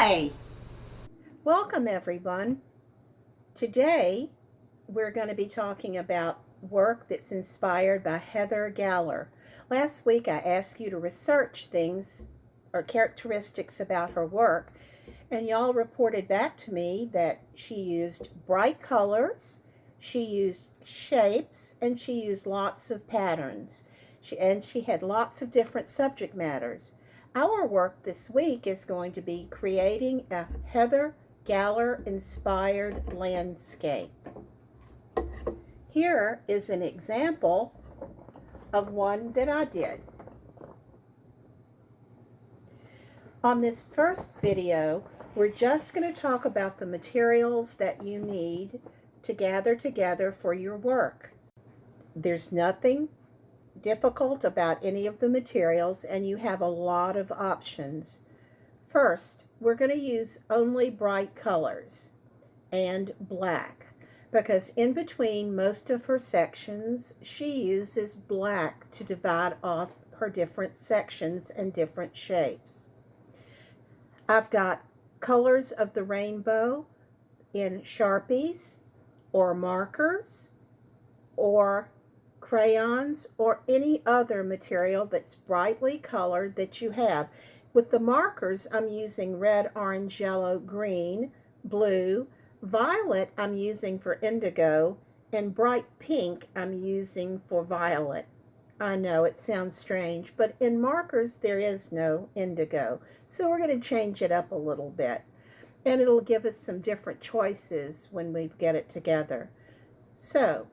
Hi! Welcome, everyone. Today, we're going to be talking about work that's inspired by Heather Galler. Last week, I asked you to research things or characteristics about her work, and y'all reported back to me that she used bright colors, she used shapes, and she used lots of patterns. She had lots of different subject matters. Our work this week is going to be creating a Heather Galler inspired landscape. Here is an example of one that I did. On this first video, we're just going to talk about the materials that you need to gather together for your work. There's nothing difficult about any of the materials, and you have a lot of options. First, we're going to use only bright colors and black, because in between most of her sections, she uses black to divide off her different sections and different shapes. I've got colors of the rainbow in Sharpies or markers or crayons or any other material that's brightly colored that you have. With the markers, I'm using red, orange, yellow, green, blue. Violet I'm using for indigo, and bright pink I'm using for violet. I know it sounds strange, but in markers there is no indigo. So we're going to change it up a little bit. And it'll give us some different choices when we get it together. So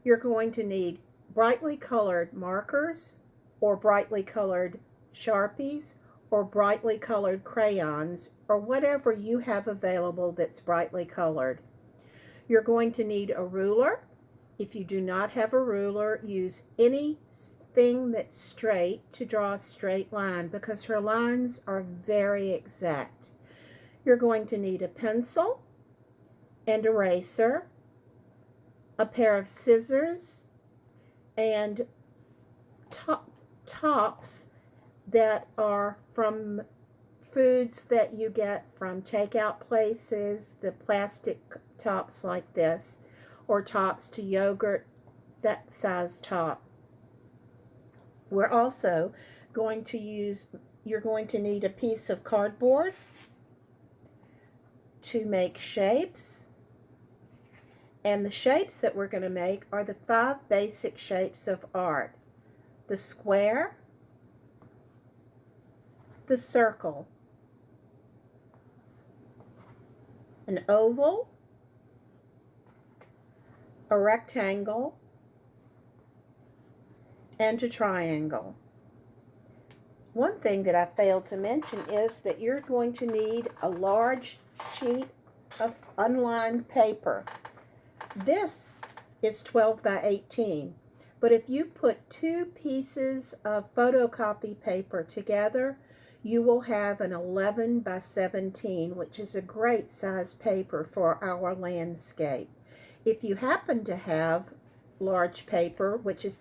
you're going to need brightly colored markers or brightly colored Sharpies or brightly colored crayons or whatever you have available that's brightly colored. You're going to need a ruler. If you do not have a ruler, use anything that's straight to draw a straight line because her lines are very exact. You're going to need a pencil and eraser, a pair of scissors, and tops that are from foods that you get from takeout places, the plastic tops like this, or tops to yogurt, that size top. We're also going to you're going to need a piece of cardboard to make shapes. And the shapes that we're going to make are the 5 basic shapes of art: the square, the circle, an oval, a rectangle, and a triangle. One thing that I failed to mention is that you're going to need a large sheet of unlined paper. This is 12 by 18, but if you put 2 pieces of photocopy paper together, you will have an 11 by 17, which is a great size paper for our landscape. If you happen to have large paper,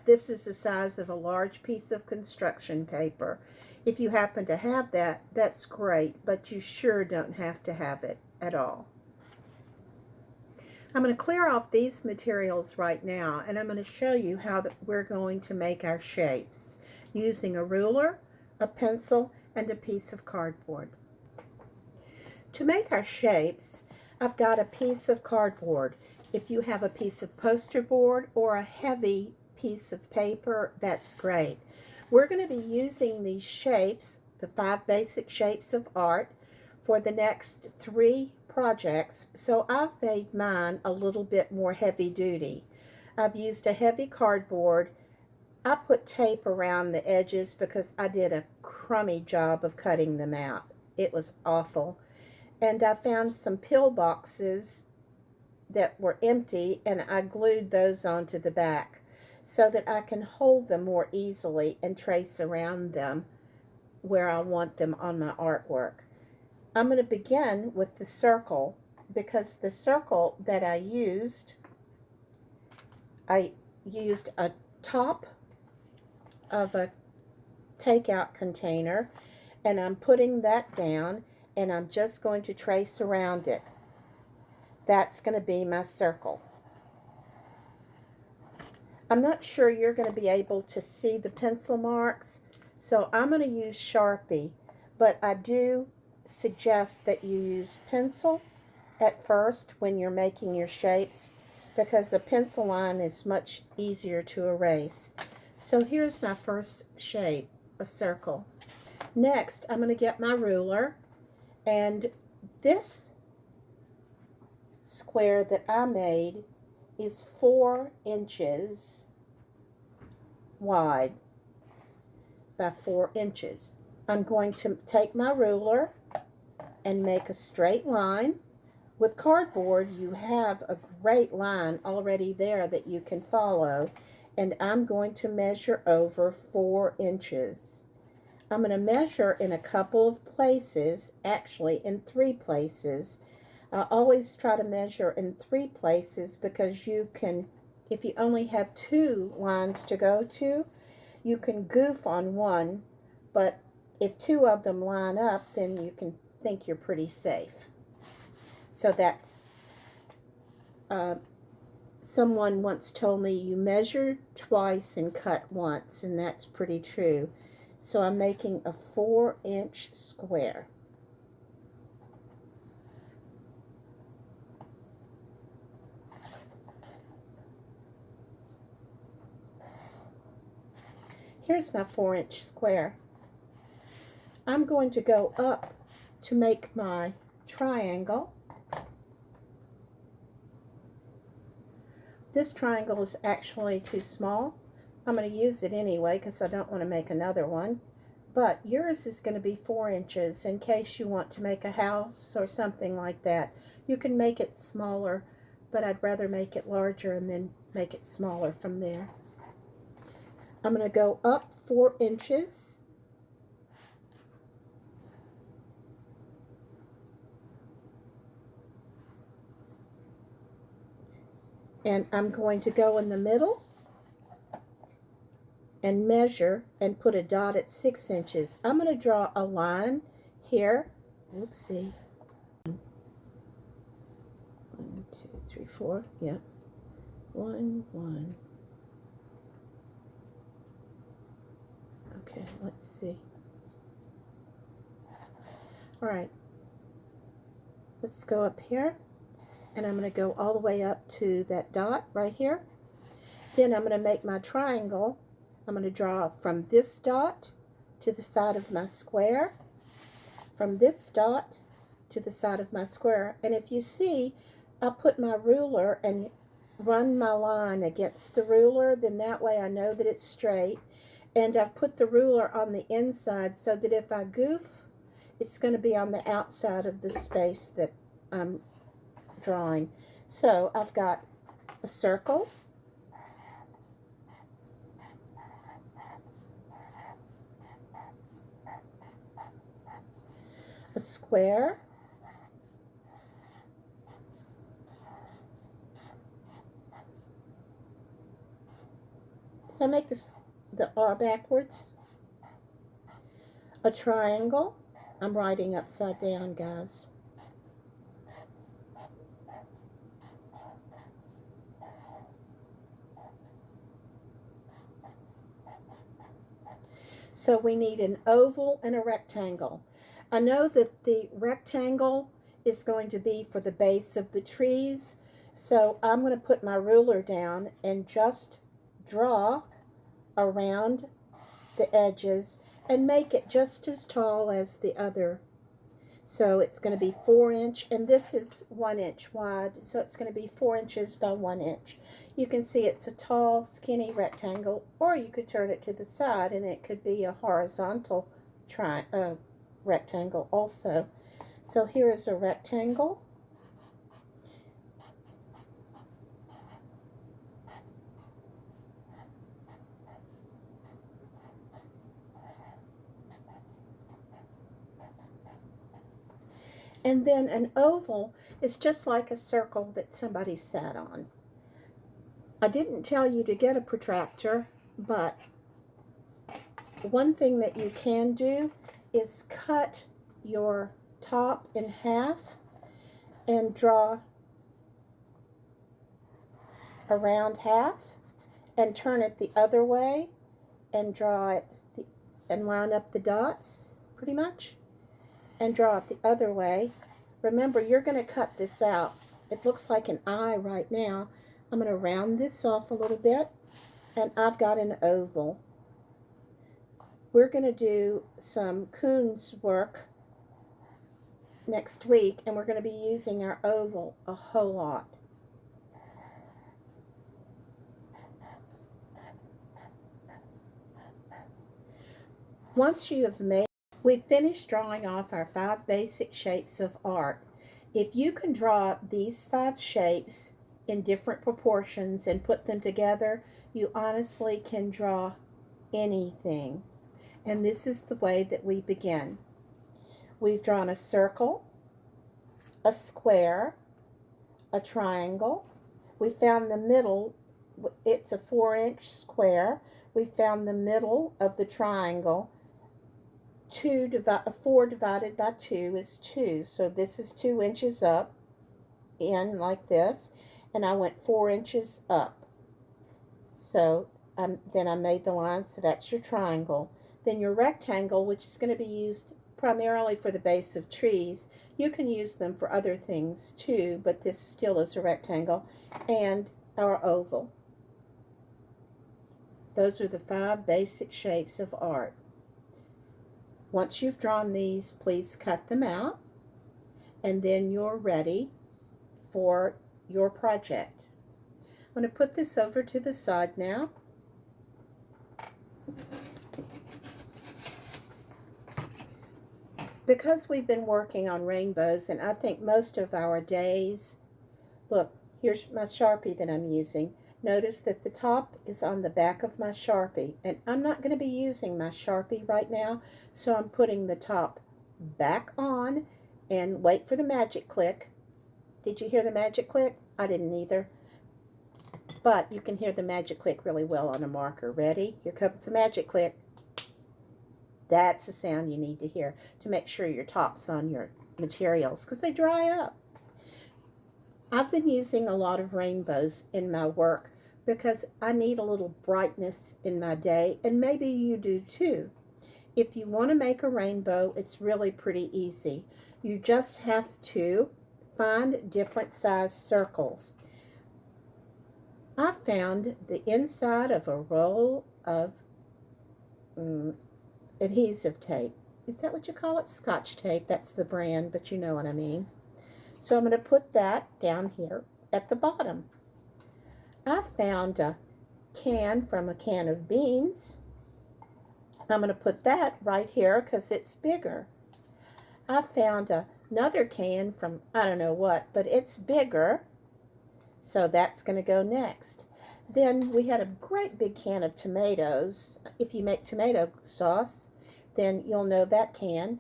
this is the size of a large piece of construction paper. If you happen to have that, that's great, but you sure don't have to have it at all. I'm going to clear off these materials right now, and I'm going to show you how we're going to make our shapes using a ruler, a pencil, and a piece of cardboard. To make our shapes, I've got a piece of cardboard. If you have a piece of poster board or a heavy piece of paper, that's great. We're going to be using these shapes, the 5 basic shapes of art, for the next 3 projects, so I've made mine a little bit more heavy duty. I've used a heavy cardboard. I put tape around the edges because I did a crummy job of cutting them out. It was awful. And I found some pill boxes that were empty, and I glued those onto the back so that I can hold them more easily and trace around them where I want them on my artwork. I'm going to begin with the circle because the circle that I used a top of a takeout container, and I'm putting that down, and I'm just going to trace around it. That's going to be my circle. I'm not sure you're going to be able to see the pencil marks, so I'm going to use Sharpie, but I do suggest that you use pencil at first when you're making your shapes, because the pencil line is much easier to erase. So here's my first shape, a circle. Next, I'm going to get my ruler, and this square that I made is 4 inches wide by 4 inches. I'm going to take my ruler and make a straight line. With cardboard, you have a great line already there that you can follow, and I'm going to measure over 4 inches. I'm going to measure in a couple of places, actually in 3 places. I always try to measure in 3 places because you can, if you only have 2 lines to go to, you can goof on one, but if 2 of them line up, then you can think you're pretty safe. So that's, someone once told me you measure twice and cut once, and that's pretty true. So I'm making a 4-inch square. Here's my 4-inch square. I'm going to go up to make my triangle. This triangle is actually too small. I'm going to use it anyway because I don't want to make another one. But yours is going to be 4 inches in case you want to make a house or something like that. You can make it smaller, but I'd rather make it larger and then make it smaller from there. I'm going to go up 4 inches. And I'm going to go in the middle and measure and put a dot at 6 inches. I'm going to draw a line here. Oopsie. 1, 2, 3, 4. Yep. 1, 1. Okay, let's see. All right. Let's go up here. And I'm going to go all the way up to that dot right here. Then I'm going to make my triangle. I'm going to draw from this dot to the side of my square, from this dot to the side of my square. And if you see, I put my ruler and run my line against the ruler, then that way I know that it's straight. And I've put the ruler on the inside so that if I goof, it's going to be on the outside of the space that I'm drawing. So I've got a circle, a square, did I make this the R backwards? A triangle. I'm writing upside down, guys. So we need an oval and a rectangle. I know that the rectangle is going to be for the base of the trees, so I'm going to put my ruler down and just draw around the edges and make it just as tall as the other. So it's going to be 4 inch, and this is 1 inch wide, so it's going to be 4 inches by 1 inch. You can see it's a tall, skinny rectangle, or you could turn it to the side and it could be a horizontal rectangle also. So here is a rectangle. And then an oval is just like a circle that somebody sat on. I didn't tell you to get a protractor, but one thing that you can do is cut your top in half and draw around half, and turn it the other way and draw it and line up the dots pretty much and draw it the other way. Remember, you're going to cut this out. It looks like an eye right now. I'm going to round this off a little bit, and I've got an oval. We're going to do some Coons work next week, and we're going to be using our oval a whole lot. Once you have made, we've finished drawing off our 5 basic shapes of art. If you can draw these 5 shapes in different proportions and put them together, you honestly can draw anything. And this is the way that we begin. We've drawn a circle, a square, a triangle. We found the middle, it's a 4-inch square. We found the middle of the triangle. 4 divided by 2 is 2. So this is 2 inches up, in like this, and I went 4 inches up. So then I made the line, so that's your triangle. Then your rectangle, which is going to be used primarily for the base of trees. You can use them for other things too, but this still is a rectangle. And our oval. Those are the 5 basic shapes of art. Once you've drawn these, please cut them out, and then you're ready for your project. I'm going to put this over to the side now. Because we've been working on rainbows, and I think most of our days, look, here's my Sharpie that I'm using. Notice that the top is on the back of my Sharpie, and I'm not going to be using my Sharpie right now, so I'm putting the top back on and wait for the magic click. Did you hear the magic click? I didn't either. But you can hear the magic click really well on a marker. Ready? Here comes the magic click. That's the sound you need to hear to make sure your top's on your materials, because they dry up. I've been using a lot of rainbows in my work because I need a little brightness in my day, and maybe you do too. If you want to make a rainbow, it's really pretty easy. You just have to find different size circles. I found the inside of a roll of adhesive tape. Is that what you call it? Scotch tape. That's the brand, but you know what I mean. So I'm going to put that down here at the bottom. I found a can from a can of beans. I'm going to put that right here because it's bigger. I found another can from I don't know what, but it's bigger. So that's going to go next. Then we had a great big can of tomatoes. If you make tomato sauce, then you'll know that can.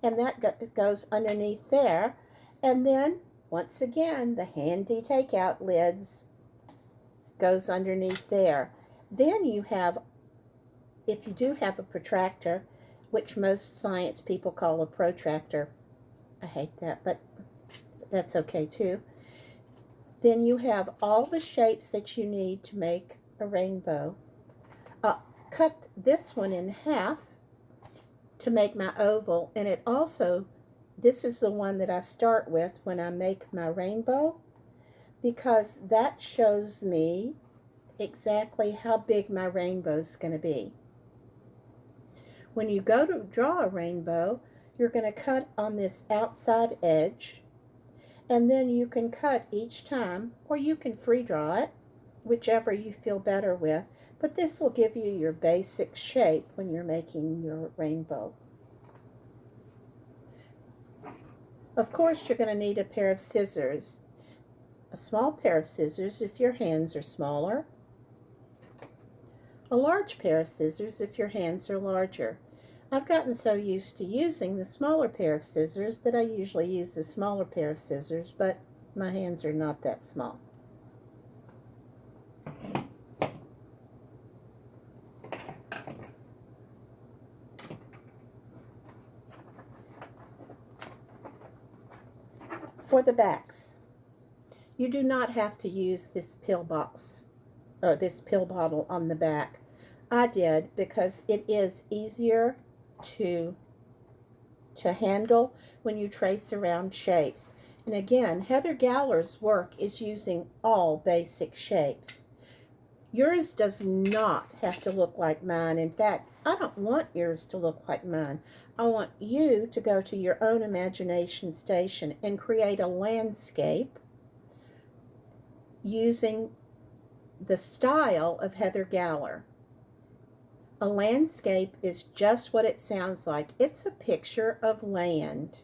And that goes underneath there. And then, once again, the handy takeout lids goes underneath there. Then you have, if you do have a protractor, which most science people call a protractor, I hate that, but that's okay too. Then you have all the shapes that you need to make a rainbow. Cut this one in half to make my oval, and it also, this is the one that I start with when I make my rainbow, because that shows me exactly how big my rainbow is going to be. When you go to draw a rainbow, you're going to cut on this outside edge, and then you can cut each time, or you can free draw it, whichever you feel better with, but this will give you your basic shape when you're making your rainbow. Of course, you're going to need a pair of scissors. A small pair of scissors if your hands are smaller. A large pair of scissors if your hands are larger. I've gotten so used to using the smaller pair of scissors that I usually use the smaller pair of scissors, but my hands are not that small. For the backs, you do not have to use this pill box or this pill bottle on the back. I did because it is easier to handle when you trace around shapes. And again, Heather Galler's work is using all basic shapes. Yours does not have to look like mine. In fact, I don't want yours to look like mine. I want you to go to your own imagination station and create a landscape using the style of Heather Galler. A landscape is just what it sounds like. It's a picture of land.